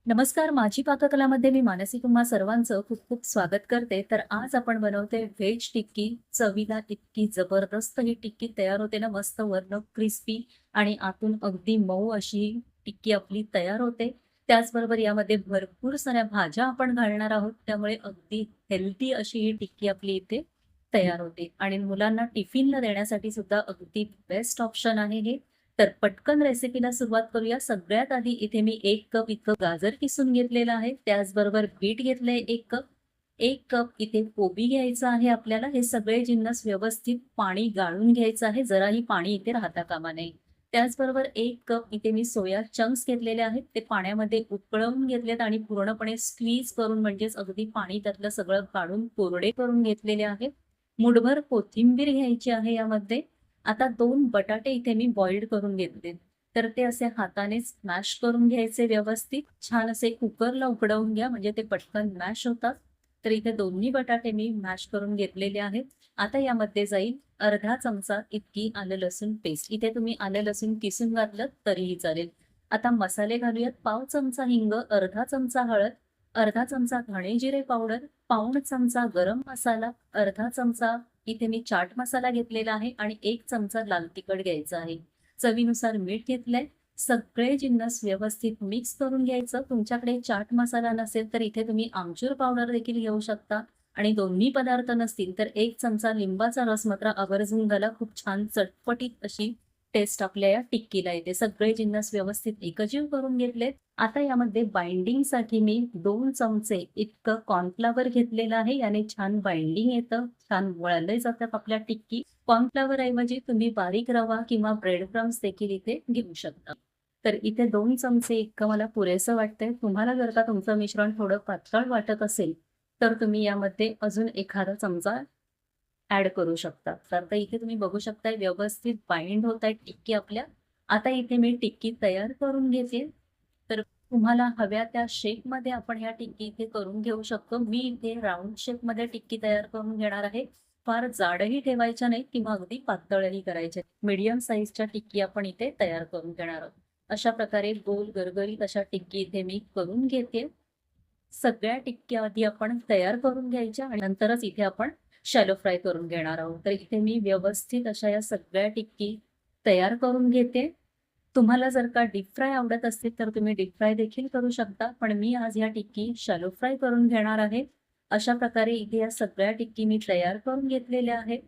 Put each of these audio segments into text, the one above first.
नमस्कार, माझी पाककलामध्ये मी मानसी तुम्हा सर्वांचं खूप खूप स्वागत करते. तर आज आपण बनवते व्हेज टिक्की. चवीला इतकी जबरदस्त ही टिक्की तयार होते ना, मस्त वरनं क्रिस्पी आणि आतून अगदी मऊ अशी टिक्की आपली तयार होते. त्याचबरोबर यामध्ये भरपूर साऱ्या भाज्या आपण घालणार आहोत, त्यामुळे अगदी हेल्दी अशी ही टिक्की आपली इथे तयार होते आणि मुलांना टिफिनला देण्यासाठी सुद्धा अगदी बेस्ट ऑप्शन आहे हे. तर पटकन रेसिपीला सुरुवात करूया. सगळ्यात आधी इथे मी 1 कप इतकं गाजर किसून घेतलेलं आहे. त्याचबरोबर बीट घेतलंय 1 कप. 1 कप इथे कोबी घ्यायचं आहे आपल्याला. हे सगळे जिन्नस व्यवस्थित पाणी गाळून घ्यायचं आहे. जराही पाणी इथे राहता कामा नये. त्याचबरोबर 1 कप इथे मी सोया चंक्स घेतलेले आहेत. ते पाण्यामध्ये उकळवून घेतलेत आणि पूर्णपणे स्क्वीज करून म्हणजेच अगदी पाणी त्यातलं सगळं काढून कोरडे करून घेतलेले आहेत. मूठभर कोथिंबीर घ्यायची आहे यामध्ये. आता 2 बटाटे इथे मी बॉइल्ड करून घेतले. तर ते असे हाताने स्मॅश करून घ्यायचे व्यवस्थित. छान असे कुकरला उकडवून घ्या म्हणजे ते पटकन मॅश होतात. तर इथे दोन्ही बटाटे मी मॅश करून घेतलेले आहेत. आता यामध्ये जाईल अर्धा चमचा इतकी आलं लसूण पेस्ट. इथे तुम्ही आलं लसूण किसून घातलं तरीही चालेल. आता मसाले घालूयात. पाव चमचा हिंग, अर्धा चमचा हळद, अर्धा चमचा धणे जिरे पावडर, पाऊण चमचा गरम मसाला, अर्धा चमचा इथे मी चाट मसाला घेतलेला आहे आणि 1 चमचा लाल तिखट घ्यायचा आहे. चवीनुसार मीठ घेतलंय. सगळे जिन्नस व्यवस्थित मिक्स करून घ्यायचं. तुमच्याकडे चाट मसाला नसेल तर इथे तुम्ही आमचूर पावडर देखील घेऊ शकता आणि दोन्ही पदार्थ नसतील तर 1 चमचा लिंबाचा रस मात्र आवर्जून घाला. खूप छान चटपटीत अशी टेस्ट आपल्या या टिक्कीला येते. सगळे जिन्नस व्यवस्थित एकजीव करून घेतलेत. आता यामध्ये बाइंडिंगसाठी मी 2 चमचे इतकं कॉर्नफ्लॉवर घेतलेलं आहे. याने छान बाइंडिंग येतं, छान वळले जातात आपल्या टिक्की. कॉर्नफ्लॉवर ऐवजी तुम्ही बारीक रवा किंवा ब्रेड क्रम्स देखील इथे घेऊ शकता. तर इथे 2 चमचे इतकं मला पुरेसं वाटतंय. तुम्हाला जर का तुमचं मिश्रण थोडं पातळ वाटत असेल, तर तुम्ही यामध्ये अजून एखादा चमचा ॲड करू शकता. तर आता इथे तुम्ही बघू शकताय व्यवस्थित बाइंड होत आहे टिक्की आपल्या. आता इथे मी टिक्की तयार करून घेते. तर तुम्हाला हव्या त्या शेपमध्ये आपण ह्या टिक्की इथे करून घेऊ शकतो. मी इथे राउंड शेपमध्ये टिक्की तयार करून घेणार आहे. फार जाडही ठेवायच्या नाहीत किंवा अगदी पातळही करायच्या. मीडियम साइजच्या टिक्की आपण इथे तयार करून घेणार आहोत. अशा प्रकारे गोल गरगरीत अशा टिक्की इथे मी करून घेते. सगळ्या टिक्क्या आधी आपण तयार करून घ्यायच्या आणि नंतरच इथे आपण शॅलो फ्राय करून घेणार आहोत. तर इथे मी व्यवस्थित अशा या सगळ्या टिक्की तयार करून घेते. तुम्हाला जर का डीप फ्राय आवडत असतील तर तुम्ही डीप फ्राय देखील करू शकता. पण मी आज ह्या टिक्की शॅलो फ्राय करून घेणार आहे. अशा प्रकारे इथे या सगळ्या टिक्की मी तयार करून घेतलेल्या आहेत.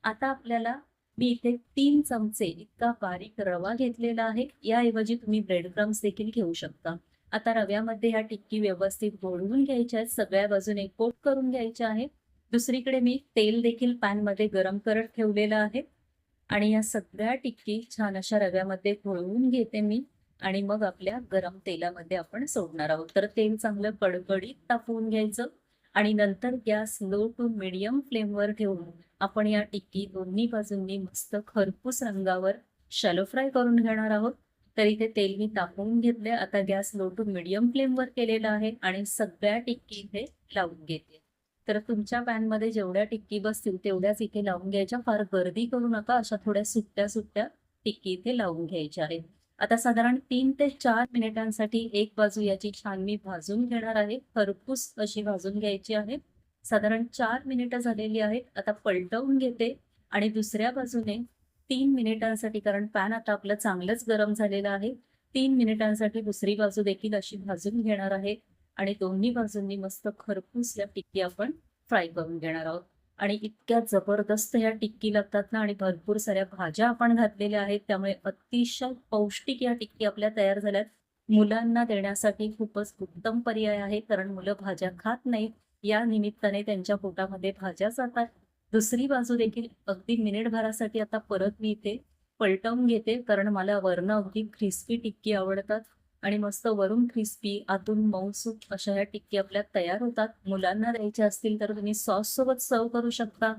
आता आपल्याला मी इथे 3 चमचे इतका बारीक रवा घेतलेला आहे. याऐवजी तुम्ही ब्रेड क्रम्स देखील घेऊ शकता. आता रव्यामध्ये ह्या टिक्की व्यवस्थित घोळवून घ्यायच्या आहेत. सगळ्या बाजूने कोट करून घ्यायच्या आहे. दुसरीकडे मी तेल देखील पॅनमध्ये गरम करत ठेवलेलं आहे आणि या सगळ्या टिक्की छान अशा रव्यामध्ये घोळवून घेते मी आणि मग आपल्या गरम तेलामध्ये आपण सोडणार आहोत. तर तेल चांगलं कडकडीत तापवून घ्यायचं आणि नंतर गॅस लो टू मीडियम फ्लेमवर ठेवून आपण या टिक्की दोन्ही बाजूंनी मस्त खरपूस रंगावर शॅलो फ्राय करून घेणार आहोत. तर इथे तेल मी तापवून घेतले. आता गॅस लो टू मीडियम फ्लेमवर केलेला आहे आणि सगळ्या टिक्की इथे लावून घेते. तर तुमच्या पॅनमध्ये जेवढ्या टिक्की बसतील तेवढ्याच इथे लावून घ्यायच्या. फार गर्दी करू नका. अशा थोड्या सुट्ट्या-सुट्ट्या टिक्की इथे लावून घ्यायच्या आहेत. आता साधारण 3 ते 4 मिनिटांसाठी एक बाजू याची छान मी भाजून घेणार आहे. खरपूस अशी भाजून घ्यायची आहे. साधारण 4 मिनिटं झालेली आहेत. आता पलटवून घेते आणि दुसऱ्या बाजूने 3 मिनिटांसाठी कारण पॅन आता आपलं चांगलंच गरम झालेलं आहे. 3 मिनिटांसाठी दुसरी बाजू देखील अशी भाजून घेणार आहे. आणि दोन्ही बाजूंनी मस्त खरपूस या टिक्की आपण फ्राय करून घेणार आहोत. आणि इतक्या जबरदस्त या टिक्की लागतात ना आणि भरपूर साऱ्या भाज्या आपण घातलेल्या आहेत त्यामुळे अतिशय पौष्टिक या टिक्की आपल्या तयार झाल्यात. मुलांना देण्यासाठी खूपच उत्तम पर्याय आहे कारण मुलं भाज्या खात नाहीत. या निमित्ताने त्यांच्या पोटामध्ये भाज्या जातात. दुसरी बाजू देखील अगदी मिनिटभरासाठी आता परत मी इथे पलटवून घेते कारण मला वरनं अगदी क्रिस्पी टिक्की आवडतात. आणि मस्त वरून क्रिस्पी आतून मऊसूत अशा ह्या टिक्की आपल्या तयार होतात. मुलांना द्यायच्या असतील तर तुम्ही सॉस सोबत सर्व करू शकता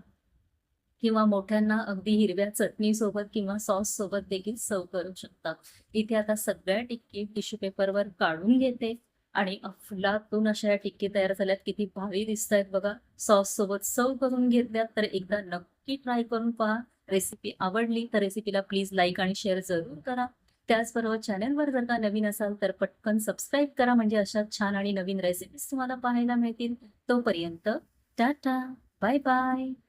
किंवा मोठ्यांना अगदी हिरव्या चटणी सोबत किंवा सॉस सोबत देखील सर्व करू शकता. इथे आता सगळ्या टिक्की टिश्यू पेपरवर काढून घेते आणि अफलातून अशा या टिक्की तयार झाल्यात. किती भारी दिसत आहेत बघा. सॉस सोबत सर्व करून घेतल्यात तर एकदा नक्की ट्राय करून पहा. रेसिपी आवडली तर रेसिपीला प्लीज लाईक आणि शेअर जरूर करा. त्याचबरोबर चॅनलवर जर का नवीन असाल तर पटकन सबस्क्राईब करा म्हणजे अशा छान आणि नवीन रेसिपीज तुम्हाला पाहायला मिळतील. तोपर्यंत टाटा, बाय बाय.